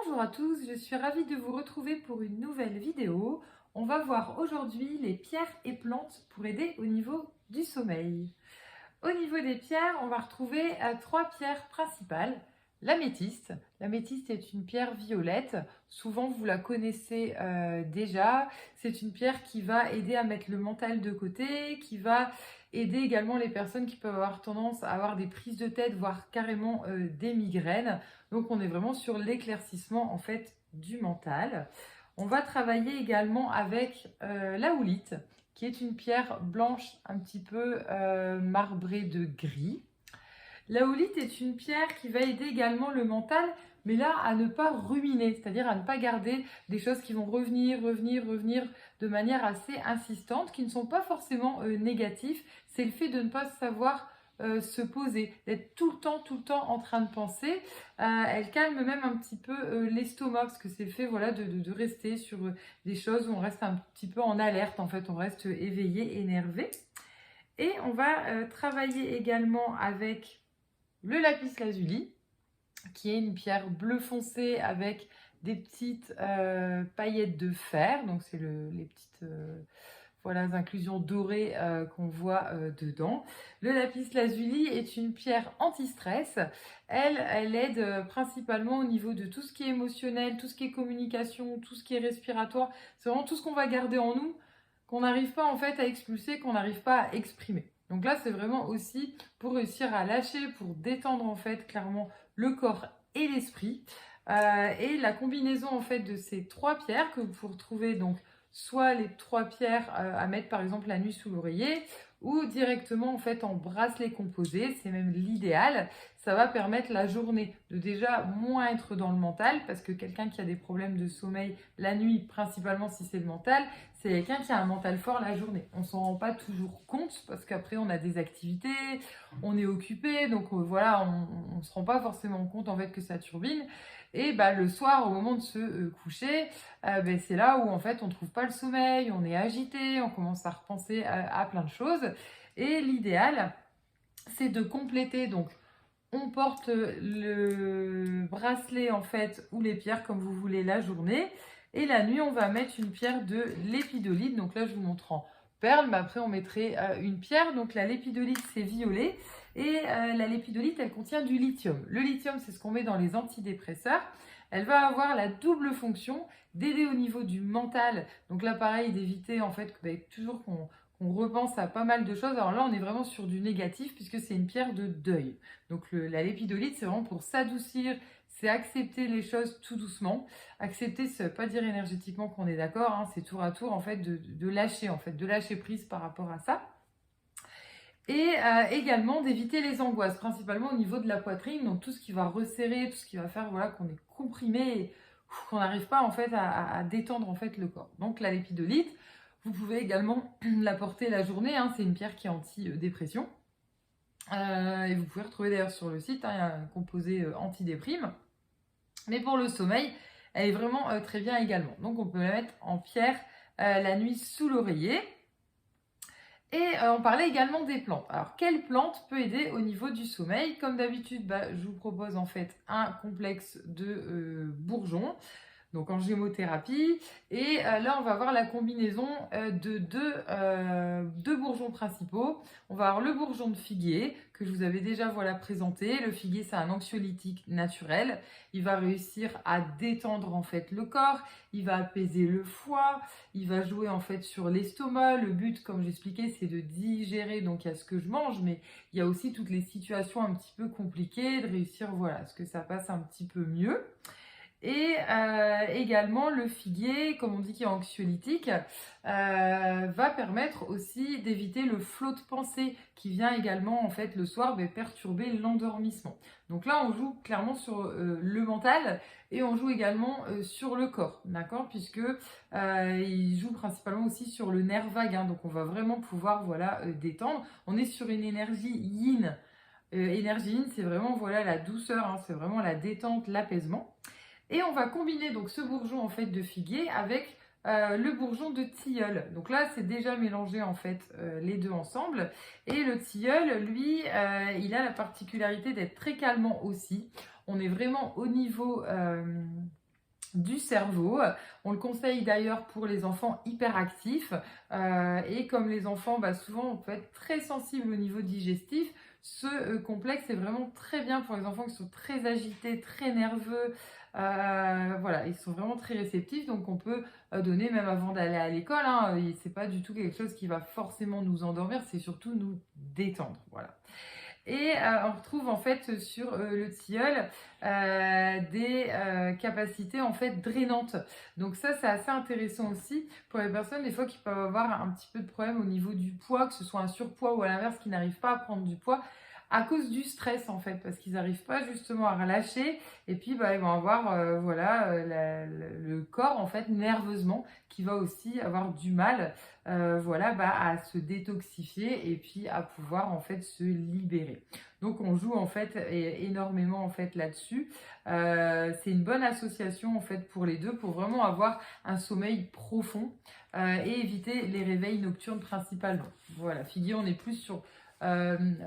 Bonjour à tous, je suis ravie de vous retrouver pour une nouvelle vidéo. On va voir aujourd'hui les pierres et plantes pour aider au niveau du sommeil. Au niveau des pierres, on va retrouver trois pierres principales. L'améthyste. L'améthyste est une pierre violette. Souvent, vous la connaissez déjà. C'est une pierre qui va aider à mettre le mental de côté, qui va aider également les personnes qui peuvent avoir tendance à avoir des prises de tête, voire carrément des migraines. Donc, on est vraiment sur l'éclaircissement en fait du mental. On va travailler également avec la houlite, qui est une pierre blanche un petit peu marbrée de gris. La houlite est une pierre qui va aider également le mental, mais là à ne pas ruminer, c'est-à-dire à ne pas garder des choses qui vont revenir de manière assez insistante, qui ne sont pas forcément négatives. C'est le fait de ne pas savoir se poser, d'être tout le temps en train de penser. Elle calme même un petit peu l'estomac, parce que c'est le fait voilà, de rester sur des choses où on reste un petit peu en alerte, en fait, on reste éveillé, énervé. Et on va travailler également avec le lapis lazuli, qui est une pierre bleu foncé avec des petites paillettes de fer. Donc c'est les petites voilà, inclusions dorées qu'on voit dedans. Le lapis lazuli est une pierre anti-stress. Elle aide principalement au niveau de tout ce qui est émotionnel, tout ce qui est communication, tout ce qui est respiratoire. C'est vraiment tout ce qu'on va garder en nous, qu'on n'arrive pas en fait à expulser, qu'on n'arrive pas à exprimer. Donc là, c'est vraiment aussi pour réussir à lâcher, pour détendre en fait clairement le corps et l'esprit. Et la combinaison en fait de ces trois pierres que vous pouvez retrouver donc soit les trois pierres à mettre par exemple la nuit sous l'oreiller ou directement en fait en bracelet composé, c'est même l'idéal. Ça va permettre la journée de déjà moins être dans le mental parce que quelqu'un qui a des problèmes de sommeil la nuit, principalement si c'est le mental, c'est quelqu'un qui a un mental fort la journée. On s'en rend pas toujours compte parce qu'après on a des activités, on est occupé, donc voilà, on se rend pas forcément compte en fait que ça turbine. Et bah, le soir, au moment de se coucher, c'est là où en fait on trouve pas le sommeil, on est agité, on commence à repenser à plein de choses. Et l'idéal, c'est de compléter. Donc, on porte le bracelet en fait ou les pierres comme vous voulez la journée. Et la nuit, on va mettre une pierre de lépidolite. Donc là, je vous montre en perle, mais après, on mettrait une pierre. Donc la lépidolite, c'est violet. Et la lépidolite, elle contient du lithium. Le lithium, c'est ce qu'on met dans les antidépresseurs. Elle va avoir la double fonction d'aider au niveau du mental. Donc là, pareil, d'éviter en fait toujours qu'on repense à pas mal de choses. Alors là, on est vraiment sur du négatif puisque c'est une pierre de deuil. Donc la lépidolite, c'est vraiment pour s'adoucir, c'est accepter les choses tout doucement. Accepter, ça ne veut pas dire énergétiquement qu'on est d'accord, hein, c'est tour à tour en fait de lâcher en fait, de lâcher prise par rapport à ça. Et également d'éviter les angoisses, principalement au niveau de la poitrine, donc tout ce qui va resserrer, tout ce qui va faire voilà, qu'on est comprimé et qu'on n'arrive pas en fait à détendre en fait le corps. Donc la lépidolite, vous pouvez également la porter la journée, hein, c'est une pierre qui est anti-dépression. Et vous pouvez retrouver d'ailleurs sur le site, hein, il y a un composé anti-déprime. Mais pour le sommeil, elle est vraiment très bien également. Donc on peut la mettre en pierre la nuit sous l'oreiller. Et on parlait également des plantes. Alors, quelle plante peut aider au niveau du sommeil? Comme d'habitude, je vous propose en fait un complexe de bourgeons, donc en gémothérapie. Et là, on va avoir la combinaison de deux bourgeons principaux. On va avoir le bourgeon de figuier, que je vous avais déjà voilà, présenté. Le figuier, c'est un anxiolytique naturel. Il va réussir à détendre en fait le corps. Il va apaiser le foie. Il va jouer en fait sur l'estomac. Le but, comme j'expliquais, c'est de digérer. Donc, il y a ce que je mange, mais il y a aussi toutes les situations un petit peu compliquées, de réussir, voilà, à ce que ça passe un petit peu mieux. Et également, le figuier, comme on dit qui est anxiolytique, va permettre aussi d'éviter le flot de pensée qui vient également en fait le soir perturber l'endormissement. Donc là, on joue clairement sur le mental et on joue également sur le corps, d'accord, puisque il joue principalement aussi sur le nerf vague, hein, donc on va vraiment pouvoir voilà détendre. On est sur une énergie yin. Énergie yin, c'est vraiment voilà la douceur, hein, c'est vraiment la détente, l'apaisement. Et on va combiner donc ce bourgeon en fait de figuier avec le bourgeon de tilleul. Donc là, c'est déjà mélangé en fait les deux ensemble. Et le tilleul, lui, il a la particularité d'être très calmant aussi. On est vraiment au niveau du cerveau. On le conseille d'ailleurs pour les enfants hyperactifs et comme les enfants, souvent on peut être très sensible au niveau digestif, ce complexe est vraiment très bien pour les enfants qui sont très agités, très nerveux. Voilà, ils sont vraiment très réceptifs, donc on peut donner même avant d'aller à l'école, hein, et c'est pas du tout quelque chose qui va forcément nous endormir, c'est surtout nous détendre. Voilà. Et on retrouve en fait sur le tilleul des capacités en fait drainantes. Donc ça c'est assez intéressant aussi pour les personnes des fois qui peuvent avoir un petit peu de problème au niveau du poids, que ce soit un surpoids ou à l'inverse qui n'arrivent pas à prendre du poids à cause du stress en fait, parce qu'ils n'arrivent pas justement à relâcher et puis ils vont avoir le corps en fait nerveusement qui va aussi avoir du mal à se détoxifier et puis à pouvoir en fait se libérer. Donc on joue en fait énormément en fait là-dessus. C'est une bonne association en fait pour les deux pour vraiment avoir un sommeil profond et éviter les réveils nocturnes principalement. Voilà, figure on est plus sur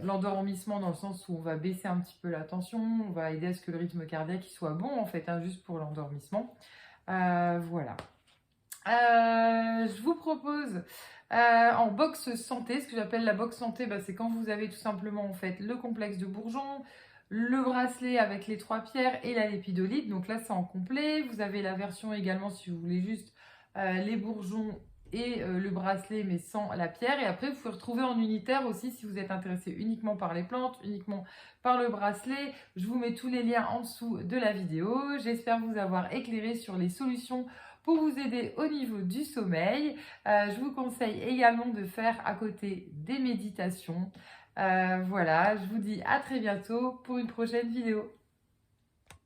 l'endormissement dans le sens où on va baisser un petit peu la tension, on va aider à ce que le rythme cardiaque soit bon en fait, hein, juste pour l'endormissement. Voilà. Je vous propose en boxe santé, ce que j'appelle la boxe santé, c'est quand vous avez tout simplement en fait le complexe de Bourgeon, le bracelet avec les 3 pierres et la lépidolite. Donc là c'est en complet. Vous avez la version également si vous voulez juste les bourgeons et le bracelet mais sans la pierre. Et après vous pouvez retrouver en unitaire aussi si vous êtes intéressé uniquement par les plantes, uniquement par le bracelet. Je vous mets tous les liens en dessous de la vidéo. J'espère vous avoir éclairé sur les solutions pour vous aider au niveau du sommeil. Je vous conseille également de faire à côté des méditations. Voilà, je vous dis à très bientôt pour une prochaine vidéo.